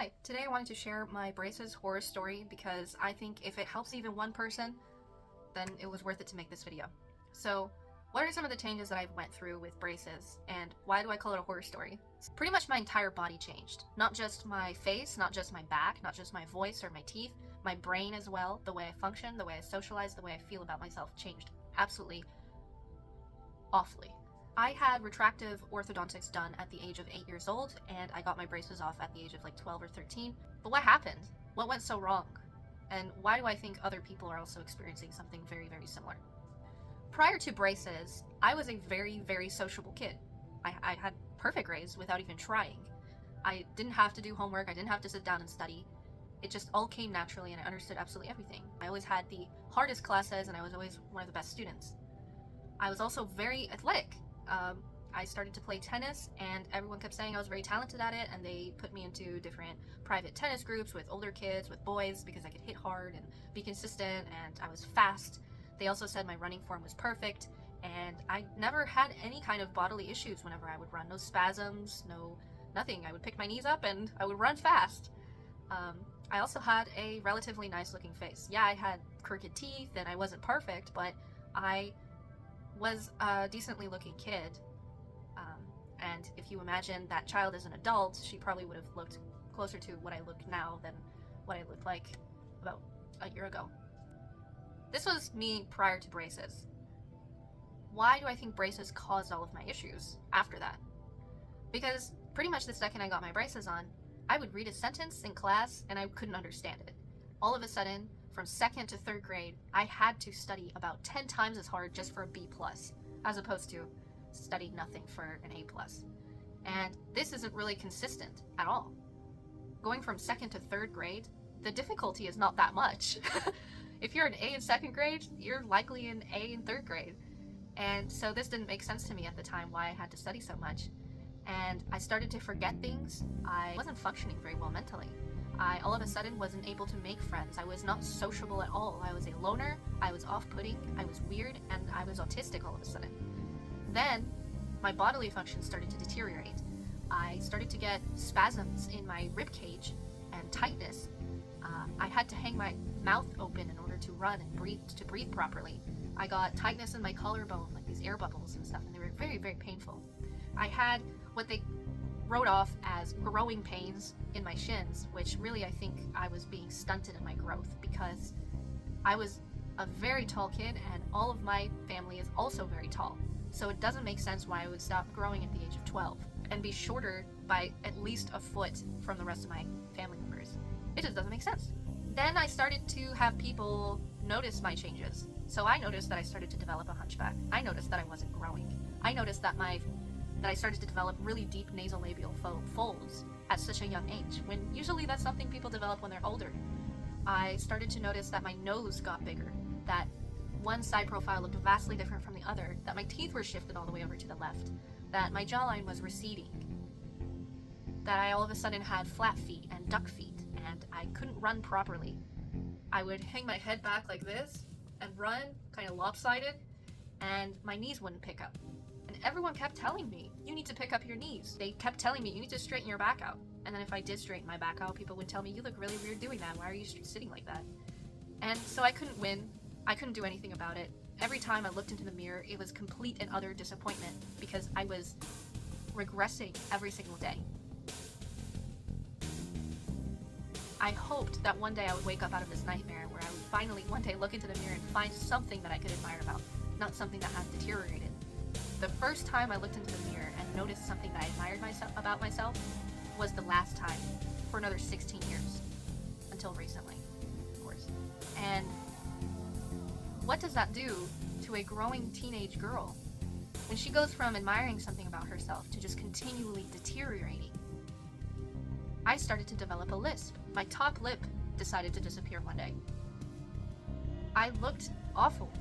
Hi, today I wanted to share my braces horror story because I think if it helps even one person, then it was worth it to make this video. So, what are some of the changes that I've went through with braces, and why do I call it a horror story? Pretty much my entire body changed. Not just my face, not just my back, not just my voice or my teeth, my brain as well. The way I function, the way I socialize, the way I feel about myself changed absolutely awfully. I had retractive orthodontics done at the age of 8 years old, and I got my braces off at the age of like 12 or 13. But what happened? What went so wrong? And why do I think other people are also experiencing something very, very similar? Prior to braces, I was a very, very sociable kid. I had perfect grades without even trying. I didn't have to do homework, I didn't have to sit down and study. It just all came naturally, and I understood absolutely everything. I always had the hardest classes, and I was always one of the best students. I was also very athletic. I started to play tennis, and everyone kept saying I was very talented at it, and they put me into different private tennis groups with older kids, with boys, because I could hit hard and be consistent, and I was fast. They also said my running form was perfect, and I never had any kind of bodily issues whenever I would run. No spasms, nothing. I would pick my knees up and I would run fast. I also had a relatively nice looking face. Yeah, I had crooked teeth and I wasn't perfect, but I was a decently looking kid. And if you imagine that child as an adult, she probably would have looked closer to what I look now than what I looked like about a year ago. This was me prior to braces. Why do I think braces caused all of my issues after that? Because pretty much the second I got my braces on, I would read a sentence in class and I couldn't understand it. All of a sudden, from 2nd to 3rd grade, I had to study about 10 times as hard just for a B+, as opposed to study nothing for an A+. And this isn't really consistent at all. Going from 2nd to 3rd grade, the difficulty is not that much. If you're an A in 2nd grade, you're likely an A in 3rd grade. And so this didn't make sense to me at the time why I had to study so much. And I started to forget things. I wasn't functioning very well mentally. I all of a sudden wasn't able to make friends. I was not sociable at all. I was a loner, I was off-putting, I was weird, and I was autistic all of a sudden. Then, my bodily function started to deteriorate. I started to get spasms in my rib cage and tightness. I had to hang my mouth open in order to run and breathe properly. I got tightness in my collarbone, like these air bubbles and stuff, and they were very, very painful. I had what they wrote off as growing pains in my shins, which really I think I was being stunted in my growth because I was a very tall kid and all of my family is also very tall. So it doesn't make sense why I would stop growing at the age of 12 and be shorter by at least a foot from the rest of my family members. It just doesn't make sense. Then I started to have people notice my changes. So I noticed that I started to develop a hunchback. I noticed that I wasn't growing. I noticed that I started to develop really deep nasolabial folds at such a young age, when usually that's something people develop when they're older. I started to notice that my nose got bigger, that one side profile looked vastly different from the other, that my teeth were shifted all the way over to the left, that my jawline was receding, that I all of a sudden had flat feet and duck feet, and I couldn't run properly. I would hang my head back like this and run, kind of lopsided, and my knees wouldn't pick up. And everyone kept telling me, you need to pick up your knees. They kept telling me, you need to straighten your back out. And then if I did straighten my back out, people would tell me, you look really weird doing that. Why are you sitting like that? And so I couldn't win. I couldn't do anything about it. Every time I looked into the mirror, it was complete and utter disappointment because I was regressing every single day. I hoped that one day I would wake up out of this nightmare where I would finally one day look into the mirror and find something that I could admire about, not something that had deteriorated. The first time I looked into the mirror and noticed something that I admired about myself was the last time for another 16 years. Until recently, of course. And what does that do to a growing teenage girl when she goes from admiring something about herself to just continually deteriorating? I started to develop a lisp. My top lip decided to disappear one day. I looked awful.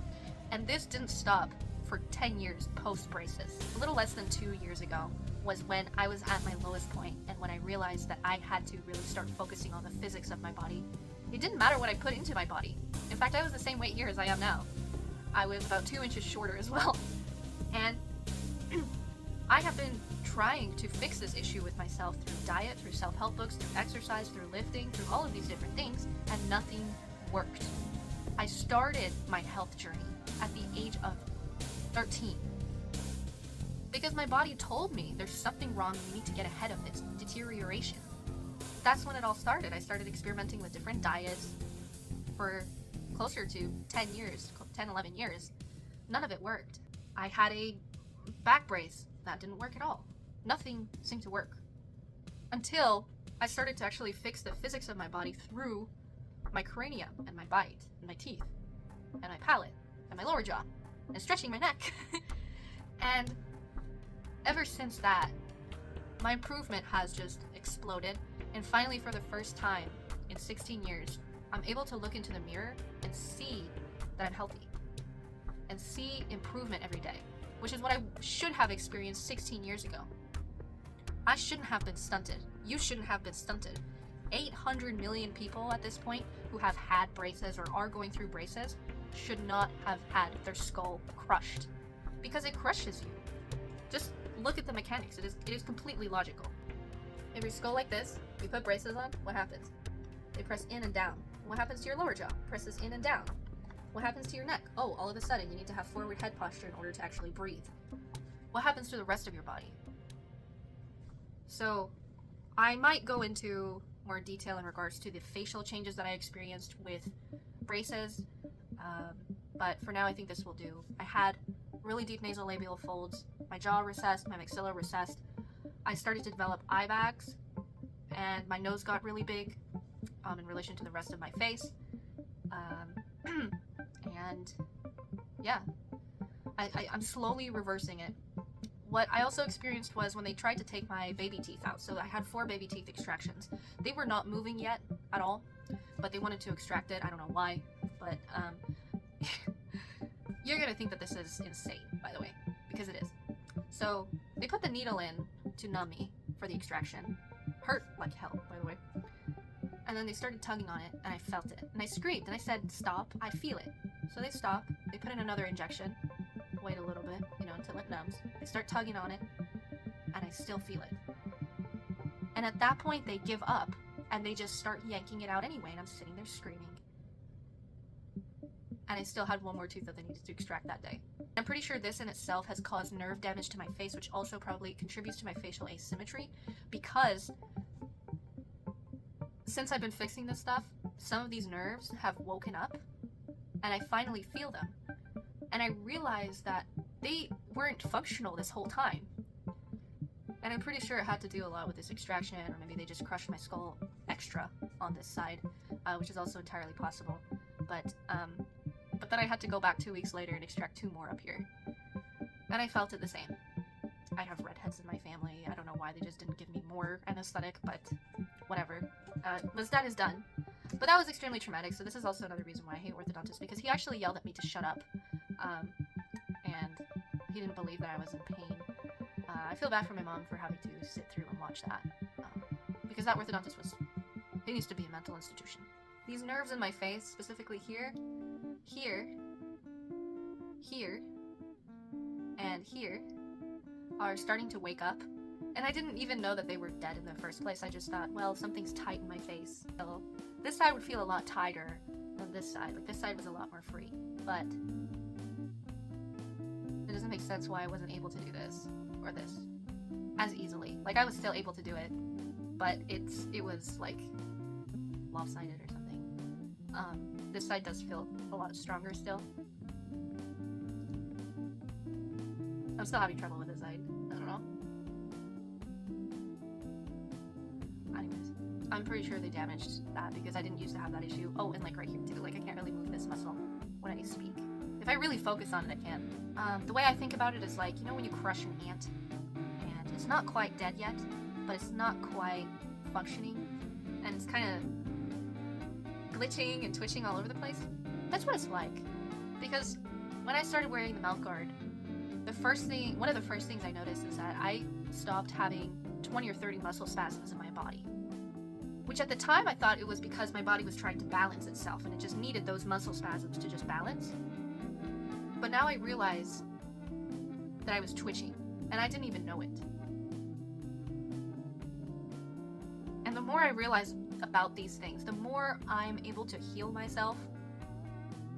And this didn't stop for 10 years post-braces. A little less than 2 years ago was when I was at my lowest point and when I realized that I had to really start focusing on the physics of my body. It didn't matter what I put into my body. In fact, I was the same weight here as I am now. I was about 2 inches shorter as well. And I have been trying to fix this issue with myself through diet, through self-help books, through exercise, through lifting, through all of these different things, and nothing worked. I started my health journey at the age of 13 because my body told me there's something wrong and we need to get ahead of this deterioration. That's when it all started. I started experimenting with different diets for closer to 10 years, 10, 11 years. None of it worked. I had a back brace that didn't work at all. Nothing seemed to work until I started to actually fix the physics of my body through my cranium and my bite and my teeth and my palate and my lower jaw and stretching my neck. And ever since that, my improvement has just exploded. And finally, for the first time in 16 years, I'm able to look into the mirror and see that I'm healthy and see improvement every day, which is what I should have experienced 16 years ago. I shouldn't have been stunted. You shouldn't have been stunted. 800 million people at this point who have had braces or are going through braces should not have had their skull crushed, because it crushes you. Just look at the mechanics. It is completely logical. If your skull like this, we put braces on, what happens? They press in and down. What happens to your lower jaw? Presses in and down. What happens to your neck? Oh, all of a sudden you need to have forward head posture in order to actually breathe. What happens to the rest of your body? So I might go into more detail in regards to the facial changes that I experienced with braces, but for now I think this will do. I had really deep nasolabial folds, my jaw recessed, my maxilla recessed. I started to develop eye bags, and my nose got really big in relation to the rest of my face. And yeah, I'm slowly reversing it. What I also experienced was when they tried to take my baby teeth out. So I had 4 baby teeth extractions. They were not moving yet at all, but they wanted to extract it. I don't know why, but you're gonna think that this is insane, by the way, because it is. So they put the needle in to numb me for the extraction. Hurt like hell, by the way. And then they started tugging on it, and I felt it. And I screamed, and I said, "Stop, I feel it." So they stop, they put in another injection, wait a little bit, until it numbs. They start tugging on it, and I still feel it. And at that point, they give up, and they just start yanking it out anyway, and I'm sitting there screaming. And I still had 1 more tooth that they needed to extract that day. I'm pretty sure this in itself has caused nerve damage to my face, which also probably contributes to my facial asymmetry, because since I've been fixing this stuff, some of these nerves have woken up, and I finally feel them. And I realized that they weren't functional this whole time. And I'm pretty sure it had to do a lot with this extraction, or maybe they just crushed my skull extra on this side, which is also entirely possible. But then I had to go back 2 weeks later and extract 2 more up here. And I felt it the same. I have redheads in my family. I don't know why they just didn't give me more anesthetic, but whatever. What's done is done. But that was extremely traumatic, so this is also another reason why I hate orthodontists, because he actually yelled at me to shut up. And he didn't believe that I was in pain. I feel bad for my mom for having to sit through and watch that. Because that orthodontist he needs to be a mental institution. These nerves in my face, specifically here, here, and here, are starting to wake up. And I didn't even know that they were dead in the first place. I just thought, well, something's tight in my face. So this side would feel a lot tighter than this side. Like, this side was a lot more free. But it doesn't make sense why I wasn't able to do this or this as easily. Like, I was still able to do it, but it was like lopsided or something. This side does feel a lot stronger still. I'm still having trouble with this side. I don't know. Anyways, I'm pretty sure they damaged that because I didn't used to have that issue. Oh, and like right here too. Like, I can't really move this muscle when I speak. If I really focus on it, I can. The way I think about it is like, when you crush an ant and it's not quite dead yet, but it's not quite functioning, and it's kind of glitching and twitching all over the place. That's what it's like. Because when I started wearing the mouth guard, one of the first things I noticed is that I stopped having 20 or 30 muscle spasms in my body. Which at the time I thought it was because my body was trying to balance itself and it just needed those muscle spasms to just balance. But now I realize that I was twitching. and I didn't even know it. And the more I realize about these things, the more I'm able to heal myself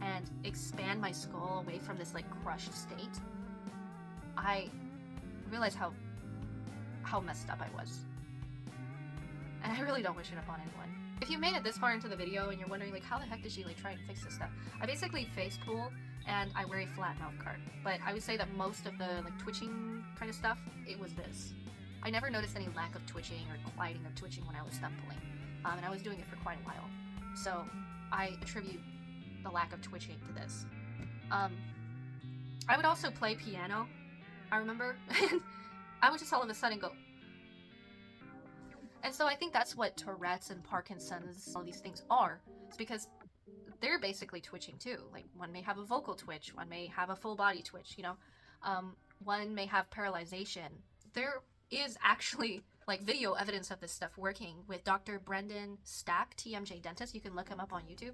and expand my skull away from this like crushed state. I realize how messed up I was. And I really don't wish it upon anyone. If you made it this far into the video and you're wondering like how the heck did she like try and fix this stuff, I basically face pull and I wear a flat mouth guard. But I would say that most of the like twitching kind of stuff, it was this. I never noticed any lack of twitching or quieting of twitching when I was thumb pulling. And I was doing it for quite a while. So I attribute the lack of twitching to this. I would also play piano, I remember, and I would just all of a sudden go. And so I think that's what Tourette's and Parkinson's, all these things are. It's because they're basically twitching too. Like one may have a vocal twitch, one may have a full body twitch, you know. One may have paralyzation. There is actually like video evidence of this stuff working with Dr. Brendan Stack, TMJ dentist. You can look him up on YouTube.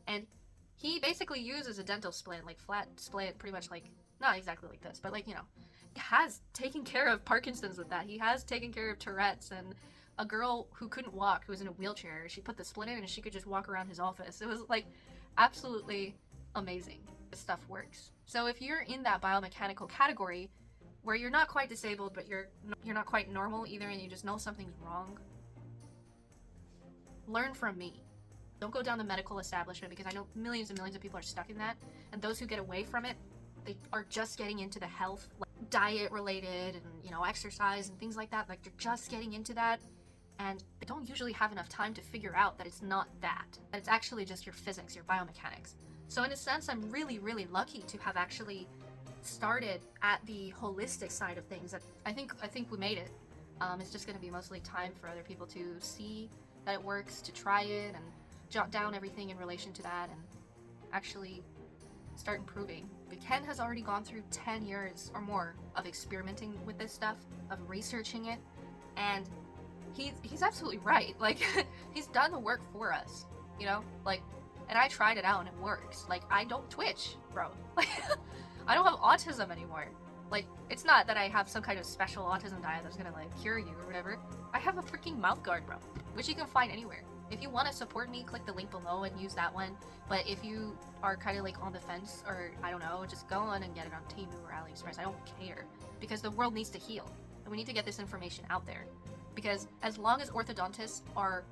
And he basically uses a dental splint, like flat split, pretty much like, not exactly like this, but like, you know, has taken care of Parkinson's with that. He has taken care of Tourette's, and a girl who couldn't walk, who was in a wheelchair, she put the splint in and she could just walk around his office. It was like absolutely amazing. This stuff works. So if you're in that biomechanical category where you're not quite disabled, but you're not quite normal either, and you just know something's wrong, learn from me. Don't go down the medical establishment, because I know millions and millions of people are stuck in that, and those who get away from it, they are just getting into the health, like diet related and, you know, exercise and things like that. Like, they're just getting into that, and they don't usually have enough time to figure out that it's not that it's actually just your physics, your biomechanics. So in a sense, I'm really, really lucky to have actually started at the holistic side of things. I think we made it. It's just going to be mostly time for other people to see that it works, to try it and jot down everything in relation to that and actually start improving. But Ken has already gone through 10 years or more of experimenting with this stuff, of researching it, and he's absolutely right. Like, he's done the work for us, you know? Like, and I tried it out and it works. Like, I don't twitch, bro. Like, I don't have autism anymore. Like, it's not that I have some kind of special autism diet that's gonna, like, cure you or whatever. I have a freaking mouth guard, bro, which you can find anywhere. If you want to support me, click the link below and use that one. But if you are kind of like on the fence, or I don't know, just go on and get it on Temu or AliExpress. I don't care, because the world needs to heal, and we need to get this information out there. Because as long as orthodontists are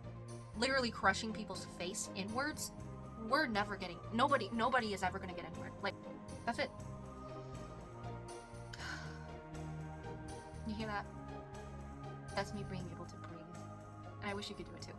literally crushing people's face inwards, we're never getting, nobody is ever going to get anywhere. Like, that's it. You hear that? That's me being able to breathe. And I wish you could do it too.